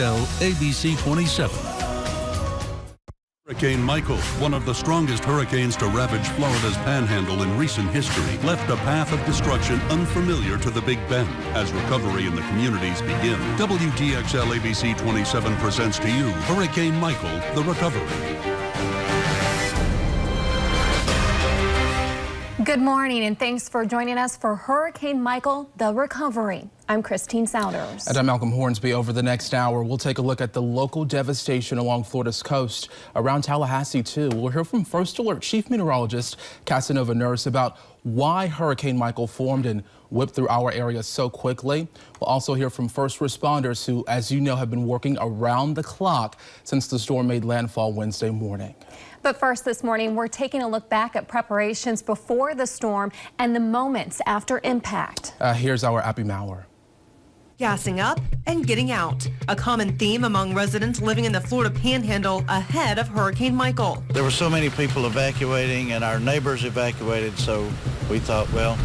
WTXL ABC 27. Hurricane Michael, one of the strongest hurricanes to ravage Florida's panhandle in recent history, left a path of destruction unfamiliar to the Big Bend as recovery in the communities begin. WTXL ABC 27 presents to you Hurricane Michael, the recovery. Good morning and thanks for joining us for Hurricane Michael, the recovery. I'm Christine Souders. And I'm Malcolm Hornsby. Over the next hour, we'll take a look at the local devastation along Florida's coast, around Tallahassee too. We'll hear from First Alert Chief Meteorologist Casanova Nurse about why Hurricane Michael formed and whipped through our area so quickly. We'll also hear from first responders who, as you know, have been working around the clock since the storm made landfall Wednesday morning. But first this morning, we're taking a look back at preparations before the storm and the moments after impact. Here's our Abby Maurer. Gassing up and getting out, a common theme among residents living in the Florida Panhandle ahead of Hurricane Michael. There were so many people evacuating and our neighbors evacuated, so we thought, well,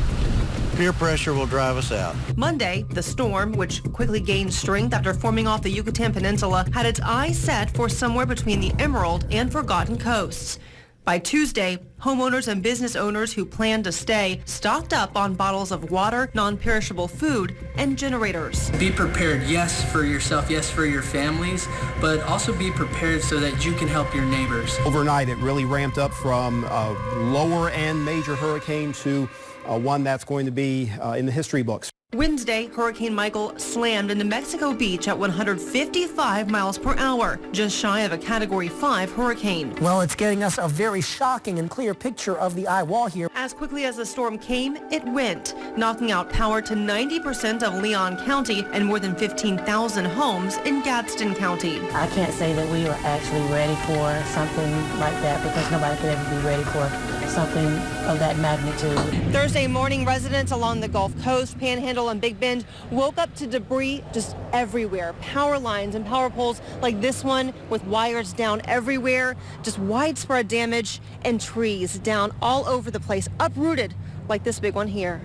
peer pressure will drive us out. Monday, the storm, which quickly gained strength after forming off the Yucatan Peninsula, had its eyes set for somewhere between the Emerald and Forgotten Coasts. By Tuesday, homeowners and business owners who planned to stay stocked up on bottles of water, non-perishable food, and generators. Be prepared, yes, for yourself, yes, for your families, but also be prepared so that you can help your neighbors. Overnight, it really ramped up from a lower end major hurricane to one that's going to be in the history books. Wednesday, Hurricane Michael slammed into Mexico Beach at 155 miles per hour, just shy of a Category 5 hurricane. Well, it's getting us a very shocking and clear picture of the eye wall here. As quickly as the storm came, it went, knocking out power to 90% of Leon County and more than 15,000 homes in Gadsden County. I can't say that we were actually ready for something like that because nobody could ever be ready for something of that magnitude. Thursday morning, residents along the Gulf Coast, Panhandle, and Big Bend woke up to debris just everywhere. Power lines and power poles like this one with wires down everywhere, just widespread damage, and trees down all over the place, uprooted like this big one here.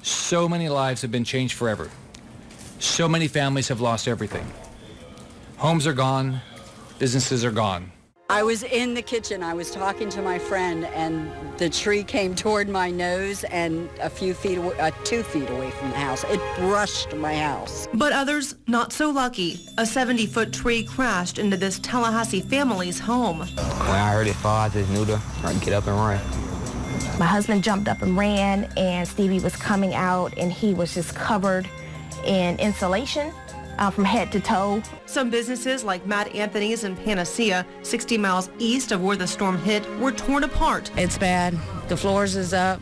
So many lives have been changed forever. So many families have lost everything. Homes are gone, businesses are gone. I was in the kitchen. I was talking to my friend, and the tree came toward my nose and 2 feet away from the house. It brushed my house. But others not so lucky. A 70-foot tree crashed into this Tallahassee family's home. When I heard it fall, I just knew to get up and run. My husband jumped up and ran, and Stevie was coming out, and he was just covered in insulation from head to toe. Some businesses like Matt Anthony's in Panacea, 60 miles east of where the storm hit, were torn apart. It's bad. The floors is up.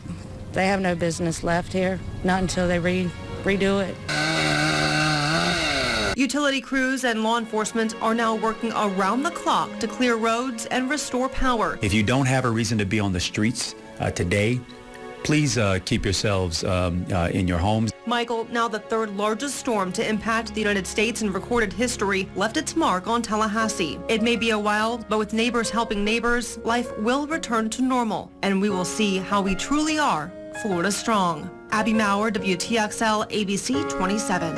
They have no business left here, not until they redo it. Utility crews and law enforcement are now working around the clock to clear roads and restore power. If you don't have a reason to be on the streets today, please keep yourselves in your homes. Michael, now the third largest storm to impact the United States in recorded history, left its mark on Tallahassee. It may be a while, but with neighbors helping neighbors, life will return to normal, and we will see how we truly are Florida strong. Abby Maurer, WTXL ABC 27.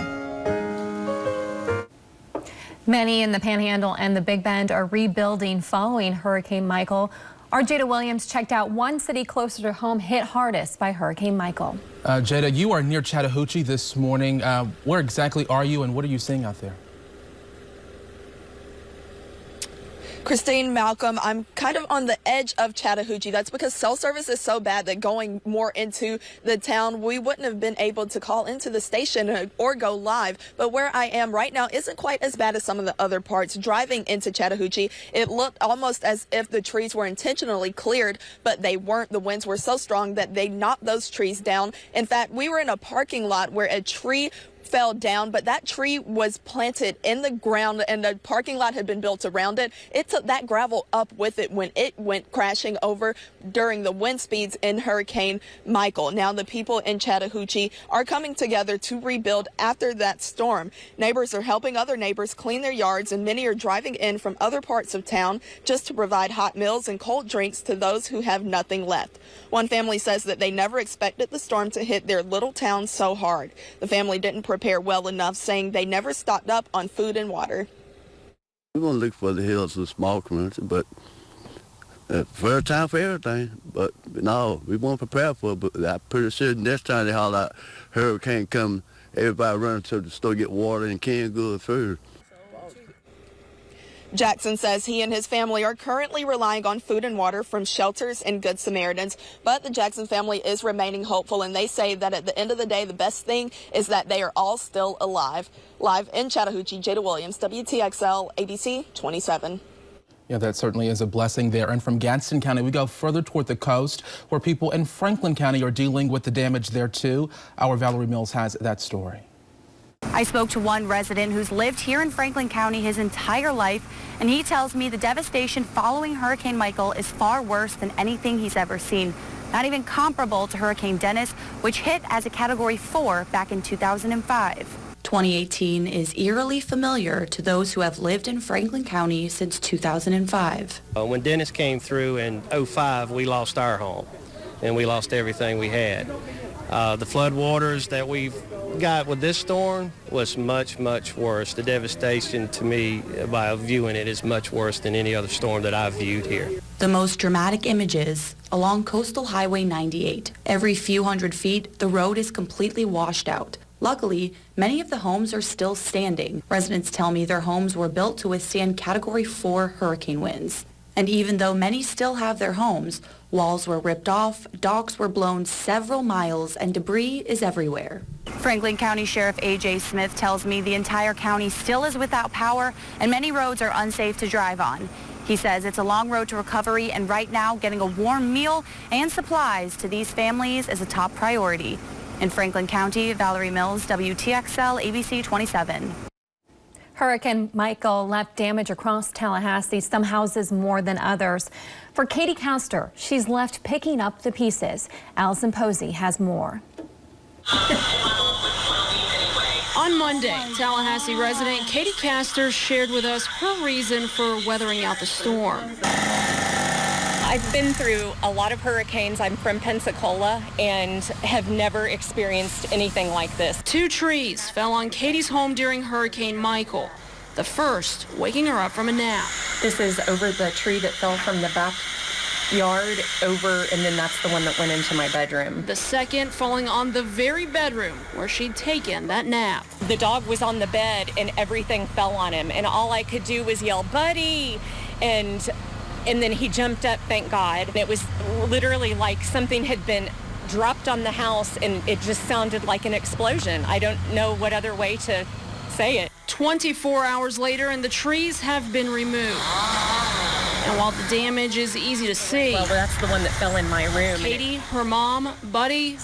Many in the Panhandle and the Big Bend are rebuilding following Hurricane Michael. Our Jada Williams checked out one city closer to home hit hardest by Hurricane Michael. Jada, you are near Chattahoochee this morning. Where exactly are you and what are you seeing out there? Christine, Malcolm, I'm kind of on the edge of Chattahoochee. That's because cell service is so bad that going more into the town, we wouldn't have been able to call into the station or go live. But where I am right now isn't quite as bad as some of the other parts. Driving into Chattahoochee, it looked almost as if the trees were intentionally cleared, but they weren't. The winds were so strong that they knocked those trees down. In fact, we were in a parking lot where a tree fell down, but that tree was planted in the ground and the parking lot had been built around it. It took that gravel up with it when it went crashing over during the wind speeds in Hurricane Michael. Now the people in Chattahoochee are coming together to rebuild after that storm. Neighbors are helping other neighbors clean their yards, and many are driving in from other parts of town just to provide hot meals and cold drinks to those who have nothing left. One family says that they never expected the storm to hit their little town so hard. The family didn't prepare well enough, saying they never stocked up on food and water. We never stocked up on food and water. We never stocked up on clothes. We never stocked up on anything. We want to look for the hills of small community, but first time for everything. But no, we won't prepare for it. But I'm pretty sure next time they holler out hurricane come, everybody running to the store get water and canned goods food. Jackson says he and his family are currently relying on food and water from shelters and Good Samaritans, but the Jackson family is remaining hopeful, and they say that at the end of the day, the best thing is that they are all still alive. Live in Chattahoochee, Jada Williams, WTXL, ABC 27. Yeah, that certainly is a blessing there. And from Gadsden County, we go further toward the coast, where people in Franklin County are dealing with the damage there, too. Our Valerie Mills has that story. I spoke to one resident who's lived here in Franklin County his entire life, and he tells me the devastation following Hurricane Michael is far worse than anything he's ever seen. Not even comparable to Hurricane Dennis, which hit as a Category 4 back in 2005. 2018 is eerily familiar to those who have lived in Franklin County since 2005. When Dennis came through in 2005, we lost our home, and we lost everything we had. The flood waters that we've got with this storm was much, much worse. The devastation to me, by viewing it, is much worse than any other storm that I've viewed here. The most dramatic images along Coastal Highway 98. Every few hundred feet, the road is completely washed out. Luckily, many of the homes are still standing. Residents tell me their homes were built to withstand Category 4 hurricane winds. And even though many still have their homes, walls were ripped off, docks were blown several miles, and debris is everywhere. Franklin County Sheriff A.J. Smith tells me the entire county still is without power, and many roads are unsafe to drive on. He says it's a long road to recovery, and right now getting a warm meal and supplies to these families is a top priority. In Franklin County, Valerie Mills, WTXL, ABC 27. Hurricane Michael left damage across Tallahassee, some houses more than others. For Katie Castor, she's left picking up the pieces. Allison Posey has more. On Monday, Tallahassee resident Katie Castor shared with us her reason for weathering out the storm. I've been through a lot of hurricanes. I'm from Pensacola and have never experienced anything like this. 2 trees fell on Katie's home during Hurricane Michael. The first waking her up from a nap. This is over the tree that fell from the backyard over, and then that's the one that went into my bedroom. The second falling on the very bedroom where she'd taken that nap. The dog was on the bed and everything fell on him, and all I could do was yell, "Buddy!" And then he jumped up, thank God. And it was literally like something had been dropped on the house, and it just sounded like an explosion. I don't know what other way to say it. 24 hours later, and the trees have been removed. And while the damage is easy to see, well, that's the one that fell in my room. Katie, her mom, Buddy,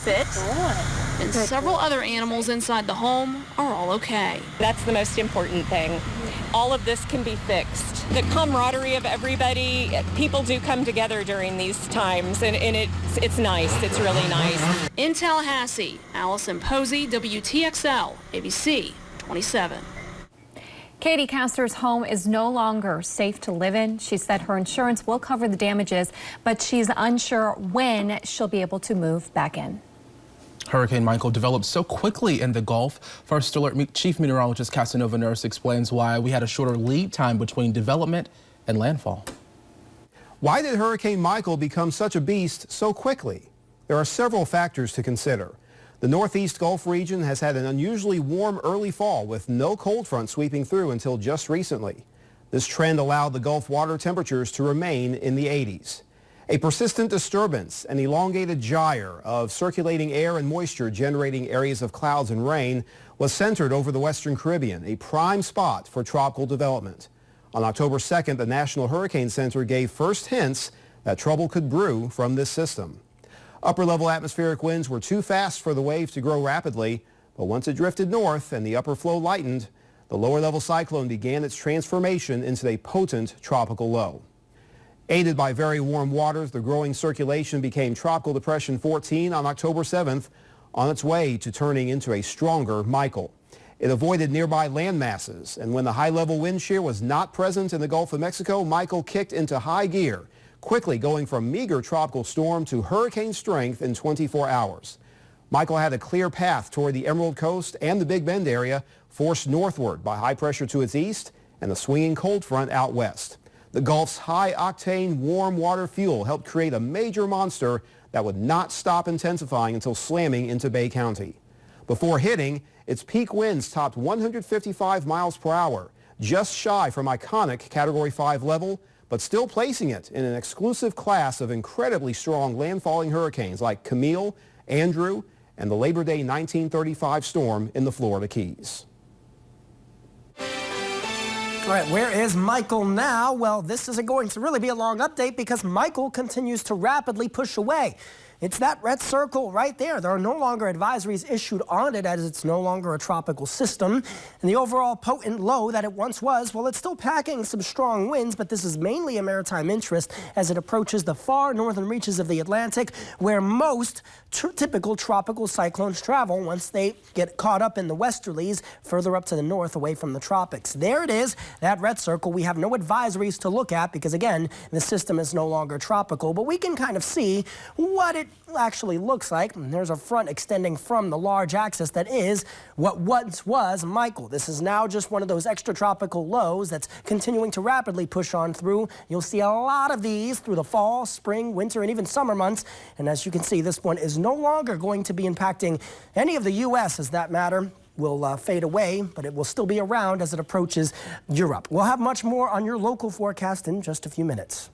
and several other animals inside the home are all okay. That's the most important thing. All of this can be fixed. The camaraderie of everybody, people do come together during these times, and it's nice. It's really nice. In Tallahassee, Allison Posey, WTXL, ABC 27. Katie Castor's home is no longer safe to live in. She said her insurance will cover the damages, but she's unsure when she'll be able to move back in. Hurricane Michael developed so quickly in the Gulf. First Alert Chief Meteorologist Casanova Nurse explains why we had a shorter lead time between development and landfall. Why did Hurricane Michael become such a beast so quickly? There are several factors to consider. The Northeast Gulf region has had an unusually warm early fall with no cold front sweeping through until just recently. This trend allowed the Gulf water temperatures to remain in the 80s. A persistent disturbance, an elongated gyre of circulating air and moisture generating areas of clouds and rain, was centered over the Western Caribbean, a prime spot for tropical development. On October 2nd, the National Hurricane Center gave first hints that trouble could brew from this system. Upper-level atmospheric winds were too fast for the wave to grow rapidly, but once it drifted north and the upper flow lightened, the lower-level cyclone began its transformation into a potent tropical low. Aided by very warm waters, the growing circulation became Tropical Depression 14 on October 7th, on its way to turning into a stronger Michael. It avoided nearby land masses, and when the high-level wind shear was not present in the Gulf of Mexico, Michael kicked into high gear, quickly going from meager tropical storm to hurricane strength in 24 hours. Michael had a clear path toward the Emerald Coast and the Big Bend area, forced northward by high pressure to its east and the swinging cold front out west. The Gulf's high-octane warm water fuel helped create a major monster that would not stop intensifying until slamming into Bay County. Before hitting, its peak winds topped 155 miles per hour, just shy from iconic Category 5 level, but still placing it in an exclusive class of incredibly strong landfalling hurricanes like Camille, Andrew, and the Labor Day 1935 storm in the Florida Keys. All right, where is Michael now? Well, this isn't going to really be a long update because Michael continues to rapidly push away. It's that red circle right there. There are no longer advisories issued on it as it's no longer a tropical system. And the overall potent low that it once was, well, it's still packing some strong winds, but this is mainly a maritime interest as it approaches the far northern reaches of the Atlantic, where most typical tropical cyclones travel once they get caught up in the westerlies further up to the north away from the tropics. There it is, that red circle. We have no advisories to look at because, again, the system is no longer tropical, but we can kind of see what it actually looks like. There's a front extending from the large axis that is what once was Michael. This is now just one of those extratropical lows that's continuing to rapidly push on through. You'll see a lot of these through the fall, spring, winter, and even summer months. And as you can see, this one is no longer going to be impacting any of the U.S. as that matter will fade away, but it will still be around as it approaches Europe. We'll have much more on your local forecast in just a few minutes.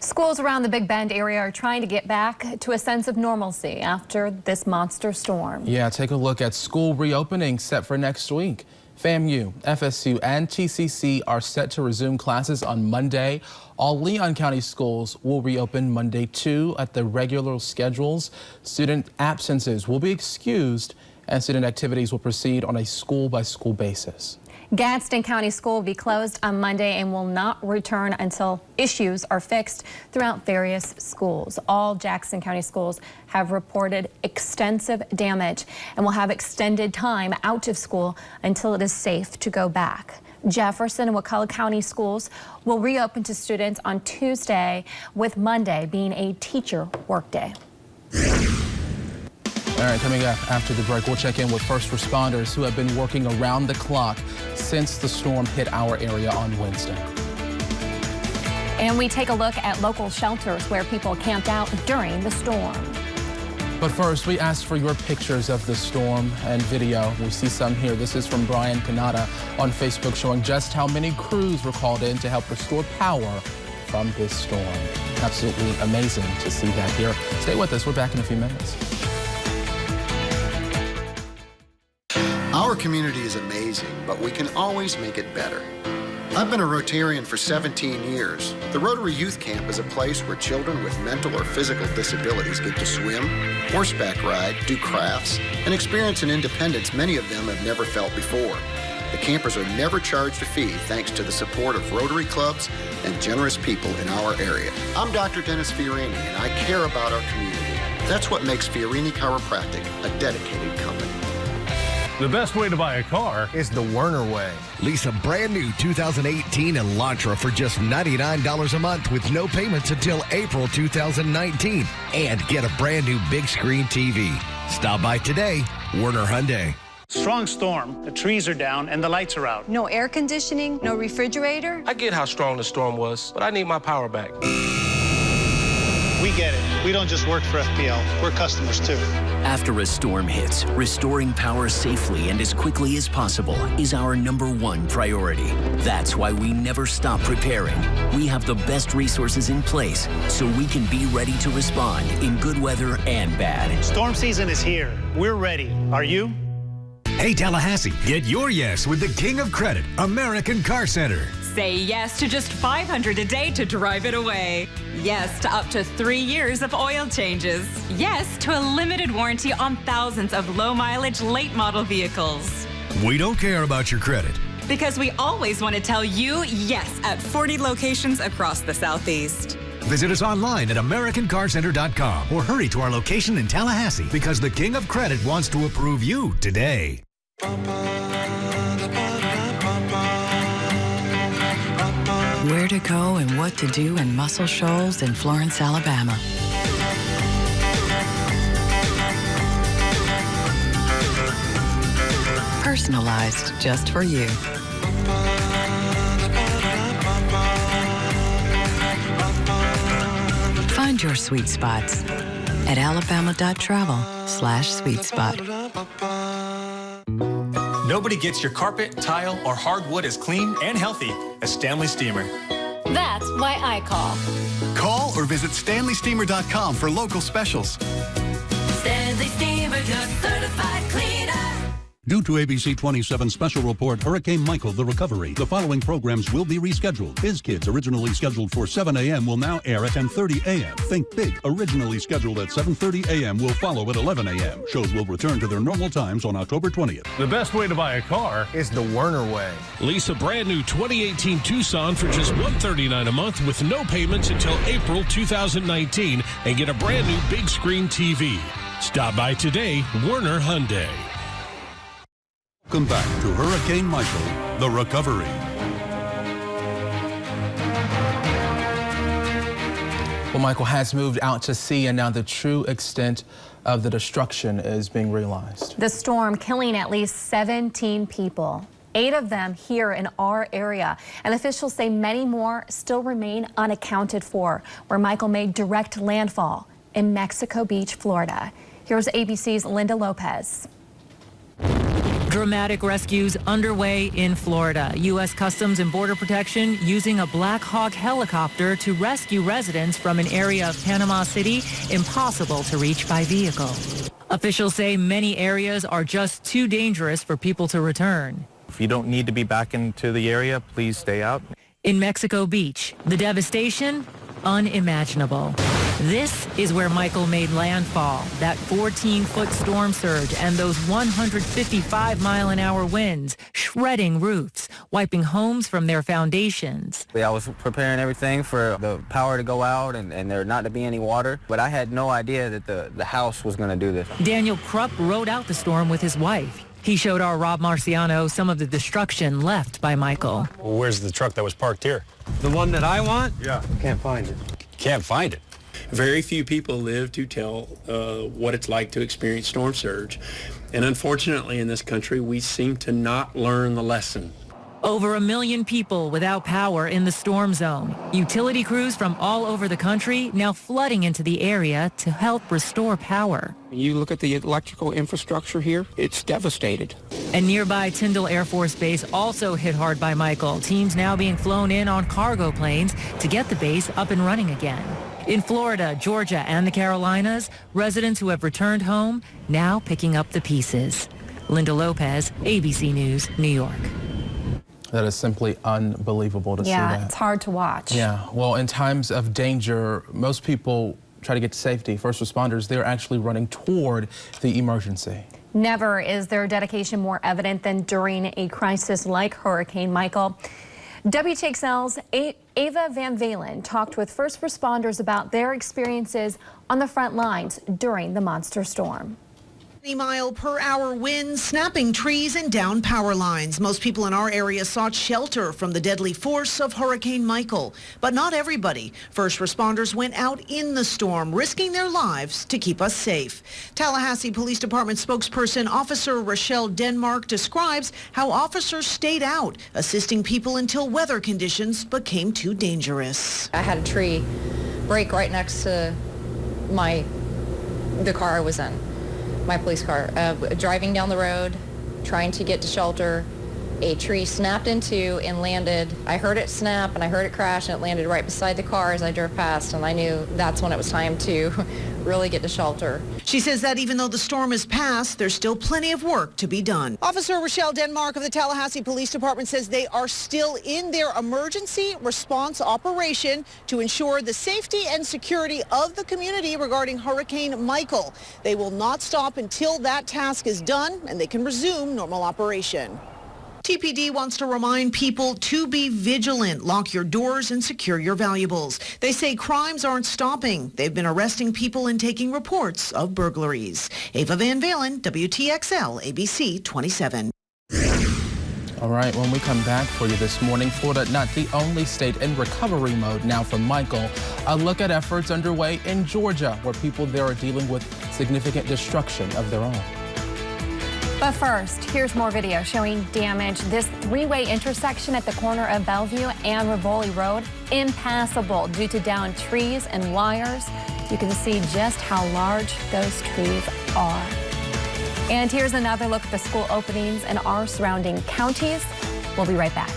Schools around the Big Bend area are trying to get back to a sense of normalcy after this monster storm. Yeah, take a look at school reopening set for next week. FAMU, FSU, and TCC are set to resume classes on Monday. All Leon County schools will reopen Monday too at the regular schedules. Student absences will be excused and student activities will proceed on a school-by-school basis. Gadsden County School will be closed on Monday and will not return until issues are fixed throughout various schools. All Jackson County schools have reported extensive damage and will have extended time out of school until it is safe to go back. Jefferson and Wakulla County schools will reopen to students on Tuesday, with Monday being a teacher workday. All right, coming up after the break, we'll check in with first responders who have been working around the clock since the storm hit our area on Wednesday. And we take a look at local shelters where people camped out during the storm. But first, we asked for your pictures of the storm and video. We see some here. This is from Brian Kanata on Facebook, showing just how many crews were called in to help restore power from this storm. Absolutely amazing to see that here. Stay with us. We're back in a few minutes. Our community is amazing, but we can always make it better. I've been a Rotarian for 17 years. The Rotary Youth Camp is a place where children with mental or physical disabilities get to swim, horseback ride, do crafts, and experience an independence many of them have never felt before. The campers are never charged a fee thanks to the support of Rotary clubs and generous people in our area. I'm Dr. Dennis Fiorini, and I care about our community. That's what makes Fiorini Chiropractic a dedicated company. The best way to buy a car is the Werner way. Lease a brand new 2018 Elantra for just $99 a month with no payments until April 2019. And get a brand new big screen TV. Stop by today, Werner Hyundai. Strong storm, the trees are down and the lights are out. No air conditioning, no refrigerator. I get how strong the storm was, but I need my power back. We get it. We don't just work for FPL, we're customers too. After a storm hits, restoring power safely and as quickly as possible is our #1 priority. That's why we never stop preparing. We have the best resources in place so we can be ready to respond in good weather and bad. Storm season is here. We're ready. Are you? Hey, Tallahassee, get your yes with the king of credit, American Car Center. Say yes to just $500 a day to drive it away. Yes to up to 3 years of oil changes. Yes to a limited warranty on thousands of low-mileage, late-model vehicles. We don't care about your credit. Because we always want to tell you yes at 40 locations across the Southeast. Visit us online at AmericanCarCenter.com or hurry to our location in Tallahassee because the king of credit wants to approve you today. Where to go and what to do in Muscle Shoals in Florence, Alabama. Personalized just for you. Find your sweet spots at alabama.travel/sweet spot. Nobody gets your carpet, tile, or hardwood as clean and healthy as Stanley Steamer. That's why I call. Call or visit StanleySteamer.com for local specials. Stanley Steamer, your certified cleaner. Due to ABC 27 special report Hurricane Michael, The Recovery, the following programs will be rescheduled. Biz Kids, originally scheduled for 7 a.m., will now air at 10:30 a.m. Think Big, originally scheduled at 7:30 a.m., will follow at 11 a.m. Shows will return to their normal times on October 20th. The best way to buy a car is the Werner way. Lease a brand new 2018 Tucson for just $139 a month with no payments until April 2019 and get a brand new big screen TV. Stop by today, Werner Hyundai. Welcome back to Hurricane Michael, The Recovery. Well, Michael has moved out to sea, and now the true extent of the destruction is being realized. The storm killing at least 17 people, 8 of them here in our area. And officials say many more still remain unaccounted for, where Michael made direct landfall in Mexico Beach, Florida. Here's ABC's Linda Lopez. Dramatic rescues underway in Florida. U.S. Customs and Border Protection using a Black Hawk helicopter to rescue residents from an area of Panama City impossible to reach by vehicle. Officials say many areas are just too dangerous for people to return. If you don't need to be back into the area, please stay out. In Mexico Beach, the devastation unimaginable. This is where Michael made landfall, that 14-foot storm surge and those 155-mile-an-hour winds, shredding roofs, wiping homes from their foundations. I was preparing everything for the power to go out and there not to be any water, but I had no idea that the house was going to do this. Daniel Krupp rode out the storm with his wife. He showed our Rob Marciano some of the destruction left by Michael. Well, where's the truck that was parked here? The one that I want? Yeah. Can't find it. Can't find it. Very few people live to tell what it's like to experience storm surge. And unfortunately in this country, we seem to not learn the lesson. Over 1 million people without power in the storm zone. Utility crews from all over the country now flooding into the area to help restore power. You look at the electrical infrastructure here, it's devastated. And nearby Tyndall Air Force Base also hit hard by Michael. Teams now being flown in on cargo planes to get the base up and running again. In Florida, Georgia, and the Carolinas, residents who have returned home now picking up the pieces. Linda Lopez, ABC News, New York. That is simply unbelievable to see that. Yeah, it's hard to watch. Yeah, well, in times of danger, most people try to get to safety. First responders, they're actually running toward the emergency. Never is their dedication more evident than during a crisis like Hurricane Michael. WTXL's Ava Van Valen talked with first responders about their experiences on the front lines during the monster storm. 20-mile-per-hour winds, snapping trees and down power lines. Most people in our area sought shelter from the deadly force of Hurricane Michael. But not everybody. First responders went out in the storm, risking their lives to keep us safe. Tallahassee Police Department spokesperson Officer Rochelle Denmark describes how officers stayed out, assisting people until weather conditions became too dangerous. I had a tree break right next to the car I was in. My police car, driving down the road, trying to get to shelter. A tree snapped in two and landed. I heard it snap and I heard it crash and it landed right beside the car as I drove past, and I knew that's when it was time to really get to shelter. She says that even though the storm is past, there's still plenty of work to be done. Officer Rochelle Denmark of the Tallahassee Police Department says they are still in their emergency response operation to ensure the safety and security of the community regarding Hurricane Michael. They will not stop until that task is done and they can resume normal operation. TPD wants to remind people to be vigilant, lock your doors and secure your valuables. They say crimes aren't stopping. They've been arresting people and taking reports of burglaries. Ava Van Valen, WTXL, ABC 27. All right, when we come back for you this morning, Florida not the only state in recovery mode now from Michael. A look at efforts underway in Georgia, where people there are dealing with significant destruction of their own. But first, here's more video showing damage. This three-way intersection at the corner of Bellevue and Rivoli Road, impassable due to downed trees and wires. You can see just how large those trees are. And here's another look at the school openings in our surrounding counties. We'll be right back.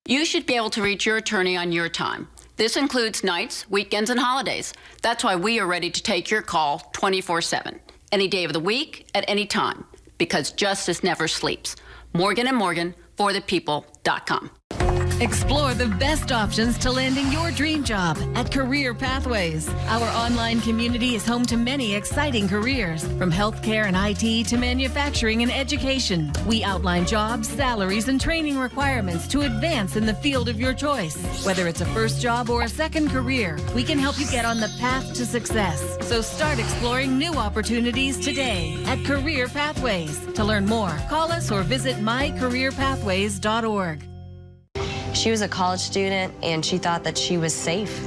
You should be able to reach your attorney on your time. This includes nights, weekends, and holidays. That's why we are ready to take your call 24/7, any day of the week, at any time, because justice never sleeps. Morgan & Morgan, forthepeople.com. Explore the best options to landing your dream job at Career Pathways. Our online community is home to many exciting careers, from healthcare and IT to manufacturing and education. We outline jobs, salaries, and training requirements to advance in the field of your choice. Whether it's a first job or a second career, we can help you get on the path to success. So start exploring new opportunities today at Career Pathways. To learn more, call us or visit mycareerpathways.org. She was a college student and she thought that she was safe.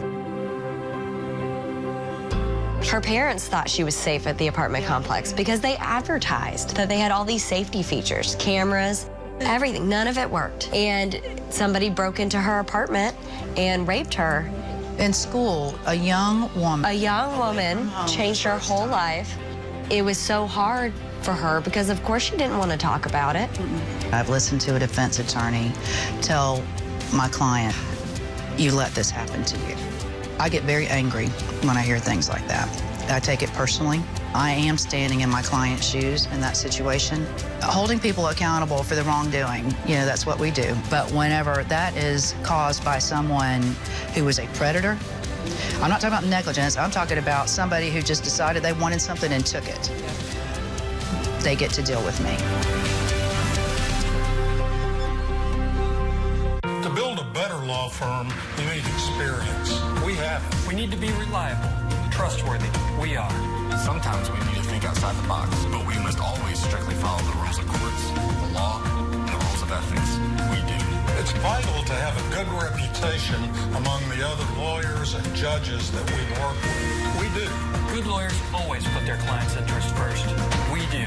Her parents thought she was safe at the apartment complex because they advertised that they had all these safety features, cameras, everything. None of it worked. And somebody broke into her apartment and raped her. In school, a young woman changed her whole life. It was so hard for her because, of course, she didn't want to talk about it. I've listened to a defense attorney tell my client, you let this happen to you. I get very angry when I hear things like that. I take it personally. I am standing in my client's shoes in that situation. Holding people accountable for the wrongdoing, that's what we do. But whenever that is caused by someone who is a predator, I'm not talking about negligence, I'm talking about somebody who just decided they wanted something and took it. They get to deal with me. To build a better law firm, you need experience. We have it. We need to be reliable, trustworthy. We are. Sometimes we need to think outside the box, but we must always strictly follow the rules of courts, the law, and the rules of ethics. We do. It's vital to have a good reputation among the other lawyers and judges that we work with. We do. Good lawyers always put their client's interest first. We do.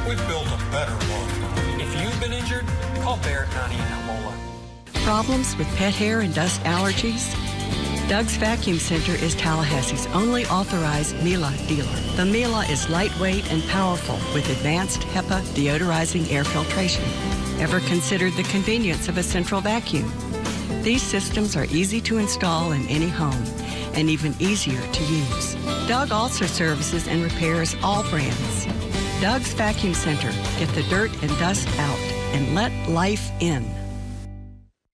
We've built a better law firm. If you've been injured, call Barrett, Nani, and Mola. Problems with pet hair and dust allergies? Doug's Vacuum Center is Tallahassee's only authorized Miele dealer. The Miele is lightweight and powerful with advanced HEPA deodorizing air filtration. Ever considered the convenience of a central vacuum? These systems are easy to install in any home and even easier to use. Doug also services and repairs all brands. Doug's Vacuum Center. Get the dirt and dust out and let life in.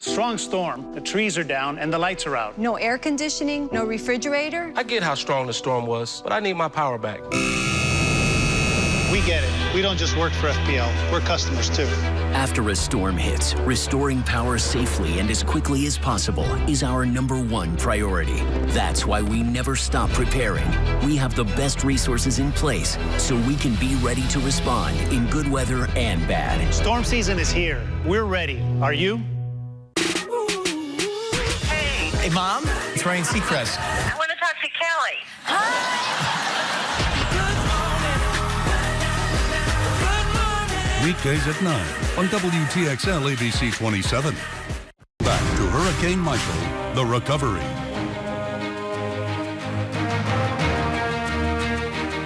Strong storm, the trees are down and the lights are out. No air conditioning, no refrigerator. I get how strong the storm was, but I need my power back. We get it. We don't just work for FPL, we're customers too. After a storm hits, restoring power safely and as quickly as possible is our #1 priority. That's why we never stop preparing. We have the best resources in place so we can be ready to respond in good weather and bad. Storm season is here. We're ready. Are you? Hey, Mom. It's Ryan Seacrest. I want to talk to Kelly. Weekdays at 9 on WTXL ABC 27. Back to Hurricane Michael, the recovery.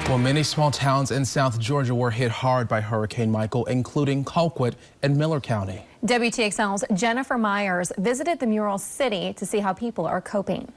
Well, many small towns in South Georgia were hit hard by Hurricane Michael, including Colquitt and Miller County. WTXL's Jennifer Myers visited the Mural City to see how people are coping.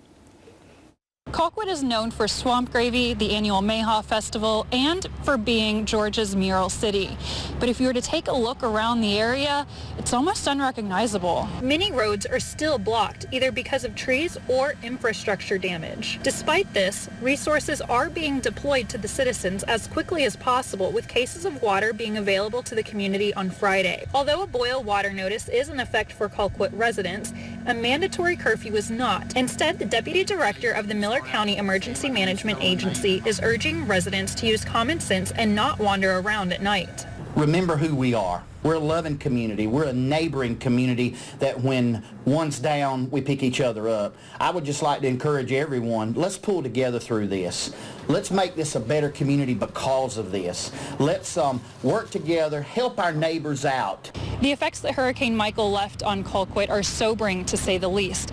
Colquitt is known for Swamp Gravy, the annual Mayhaw Festival, and for being Georgia's Mural City. But if you were to take a look around the area, it's almost unrecognizable. Many roads are still blocked, either because of trees or infrastructure damage. Despite this, resources are being deployed to the citizens as quickly as possible, with cases of water being available to the community on Friday. Although a boil water notice is in effect for Colquitt residents, a mandatory curfew is not. Instead, the deputy director of the Miller County Emergency Management Agency is urging residents to use common sense and not wander around at night. remember who we are. We're a loving community. We're a neighboring community that when one's down, we pick each other up. I would just like to encourage everyone, let's pull together through this. Let's make this a better community because of this. Let's work together, help our neighbors out. The effects that Hurricane Michael left on Colquitt are sobering, to say the least.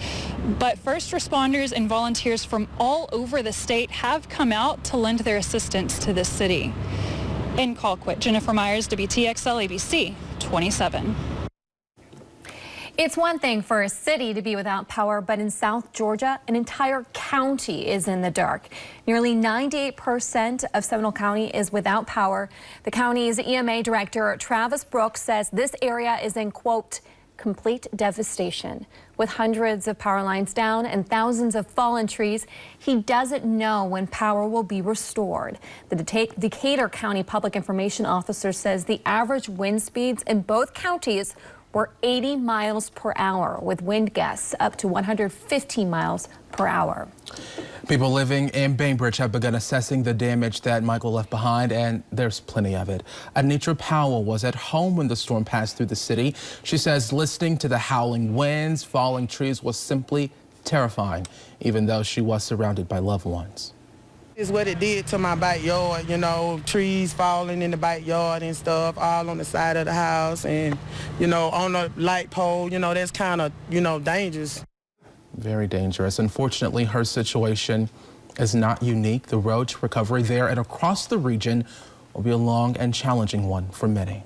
But first responders and volunteers from all over the state have come out to lend their assistance to this city. In Colquitt, Jennifer Myers, WTXL ABC 27. It's one thing for a city to be without power, but in South Georgia, an entire county is in the dark. Nearly 98% of Seminole County is without power. The county's EMA director, Travis Brooks, says this area is in, quote, complete devastation. With hundreds of power lines down and thousands of fallen trees, he doesn't know when power will be restored. The Decatur County Public Information Officer says the average wind speeds in both counties were 80 miles per hour, with wind gusts up to 115 miles per hour. People living in Bainbridge have begun assessing the damage that Michael left behind, and there's plenty of it. Anitra Powell was at home when the storm passed through the city. She says listening to the howling winds, falling trees was simply terrifying, even though she was surrounded by loved ones. It's what it did to my backyard, you know, trees falling in the backyard and stuff, all on the side of the house and, you know, on the light pole, you know, that's kind of, you know, dangerous. Very dangerous. Unfortunately, her situation is not unique. The road to recovery there and across the region will be a long and challenging one for many.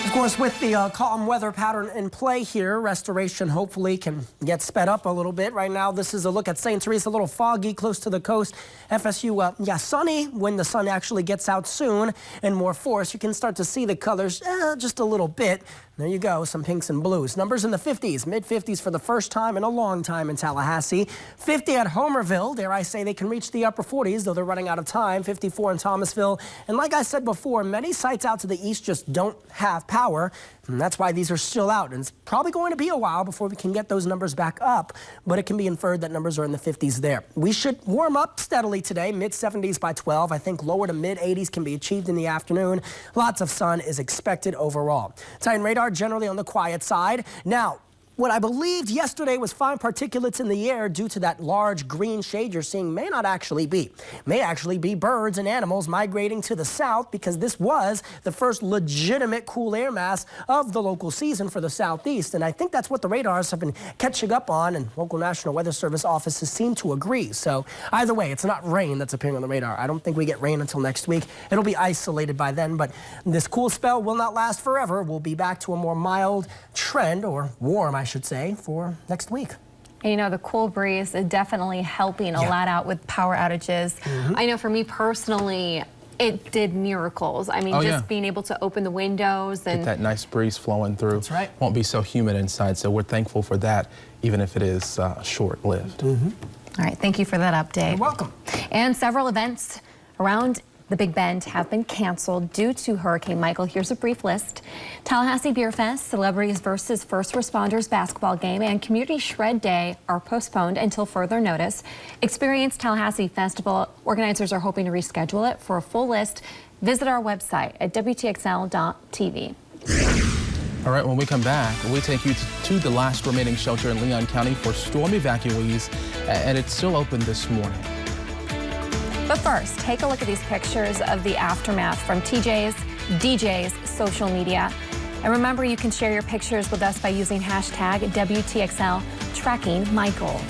Of course, with the calm weather pattern in play here, restoration hopefully can get sped up a little bit. Right now, this is a look at St. Teresa, a little foggy close to the coast. FSU, yeah, sunny when the sun actually gets out soon and more force. You can start to see the colors just a little bit. There you go, some pinks and blues. Numbers in the 50s, mid-50s for the first time in a long time in Tallahassee. 50 at Homerville. Dare I say they can reach the upper 40s, though they're running out of time. 54 in Thomasville. And like I said before, many sites out to the east just don't have power. And that's why these are still out. And it's probably going to be a while before we can get those numbers back up. But it can be inferred that numbers are in the 50s there. We should warm up steadily today, mid-70s by 12. I think lower to mid-80s can be achieved in the afternoon. Lots of sun is expected overall. Titan radar generally on the quiet side. Now, what I believed yesterday was fine particulates in the air due to that large green shade you're seeing may not actually be. May actually be birds and animals migrating to the south because this was the first legitimate cool air mass of the local season for the southeast. And I think that's what the radars have been catching up on, and local National Weather Service offices seem to agree. So either way, it's not rain that's appearing on the radar. I don't think we get rain until next week. It'll be isolated by then, but this cool spell will not last forever. We'll be back to a more mild trend, or warm, I should say, for next week. You know, the cool breeze is definitely helping a lot out with power outages. I know for me personally, it did miracles. I mean, just being able to open the windows and get that nice breeze flowing through. That's right. Won't be so humid inside, so we're thankful for that, even if it is short-lived. All right, thank you for that update. You're welcome. And several events around the Big Bend have been canceled due to Hurricane Michael. Here's a brief list. Tallahassee Beer Fest, Celebrities versus First Responders basketball game, and Community Shred Day are postponed until further notice. Experience Tallahassee Festival. Organizers are hoping to reschedule it. For a full list, visit our website at WTXL.tv. All right, when we come back, we take you to the last remaining shelter in Leon County for storm evacuees, and it's still open this morning. But first, take a look at these pictures of the aftermath from TJ's, DJ's social media. And remember, you can share your pictures with us by using hashtag WTXL Tracking Michael.